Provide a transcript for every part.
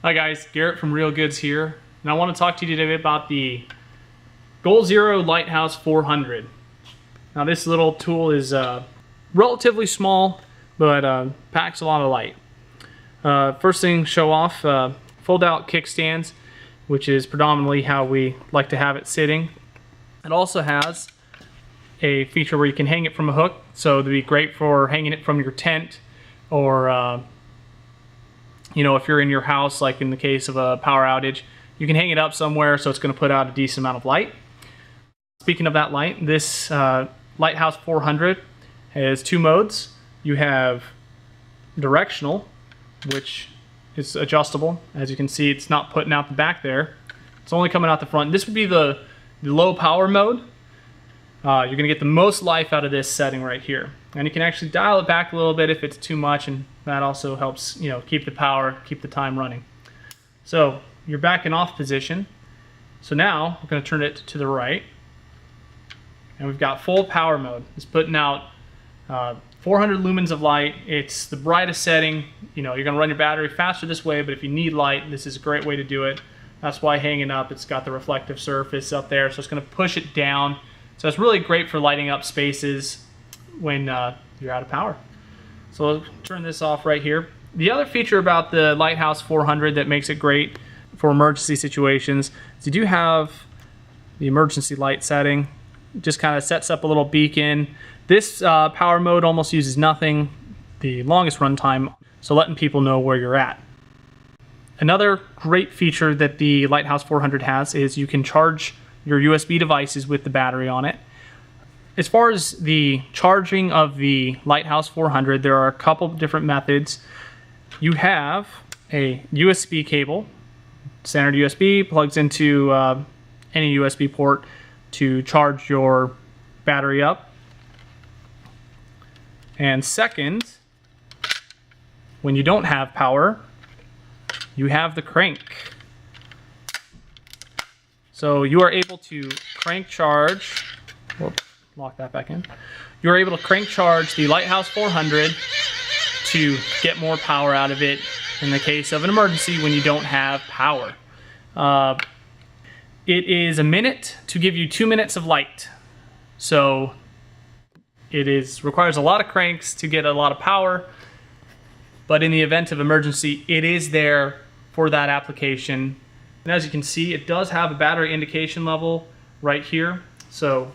Hi guys, Garrett from Real Goods here, and I want to talk to you today about the Goal Zero Lighthouse 400. Now this little tool is relatively small, but packs a lot of light. First thing, show off fold-out kickstands, which is predominantly how we like to have it sitting. It also has a feature where you can hang it from a hook, so it'd be great for hanging it from your tent, or you know, if you're in your house, like in the case of a power outage, you can hang it up somewhere so it's going to put out a decent amount of light. Speaking of that light, this Lighthouse 400 has two modes. You have directional, which is adjustable. As you can see, it's not putting out the back there. It's only coming out the front. This would be the low power mode. You're going to get the most life out of this setting right here. And you can actually dial it back a little bit if it's too much, and that also helps, you know, keep the power, keep the time running. So you're back in off position. So now we're going to turn it to the right, and we've got full power mode. It's putting out 400 lumens of light. It's the brightest setting. You know, you're going to run your battery faster this way, but if you need light, this is a great way to do it. That's why hanging up, it's got the reflective surface up there, so it's going to push it down. So it's really great for lighting up spaces when you're out of power. So we'll turn this off right here. The other feature about the Lighthouse 400 that makes it great for emergency situations is you do have the emergency light setting. It just kind of sets up a little beacon. This power mode almost uses nothing, the longest run time, so letting people know where you're at. Another great feature that the Lighthouse 400 has is you can charge your USB devices with the battery on it. As far as the charging of the Lighthouse 400, there are a couple different methods. You have a USB cable, standard USB, plugs into any USB port to charge your battery up. And second, when you don't have power, you have the crank. So you are able to crank charge, whoops, lock that back in. You're able to crank charge the Lighthouse 400 to get more power out of it in the case of an emergency when you don't have power. It is a minute to give you 2 minutes of light. So it requires a lot of cranks to get a lot of power, but in the event of emergency, it is there for that application. And as you can see, it does have a battery indication level right here. So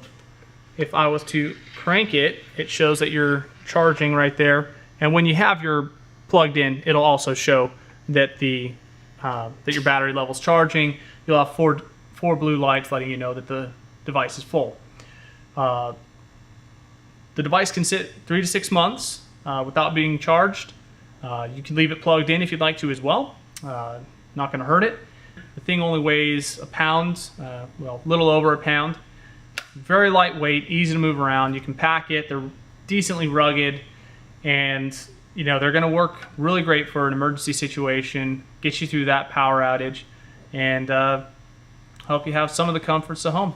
if I was to crank it, it shows that you're charging right there. And when you have your plugged in, it'll also show that that your battery level's charging. You'll have four blue lights letting you know that the device is full. The device can sit 3 to 6 months without being charged. You can leave it plugged in if you'd like to as well. Not going to hurt it. The thing only weighs a pound, well, a little over a pound. Very lightweight, easy to move around. You can pack it. They're decently rugged, and you know, they're going to work really great for an emergency situation, get you through that power outage, and help you have some of the comforts of home.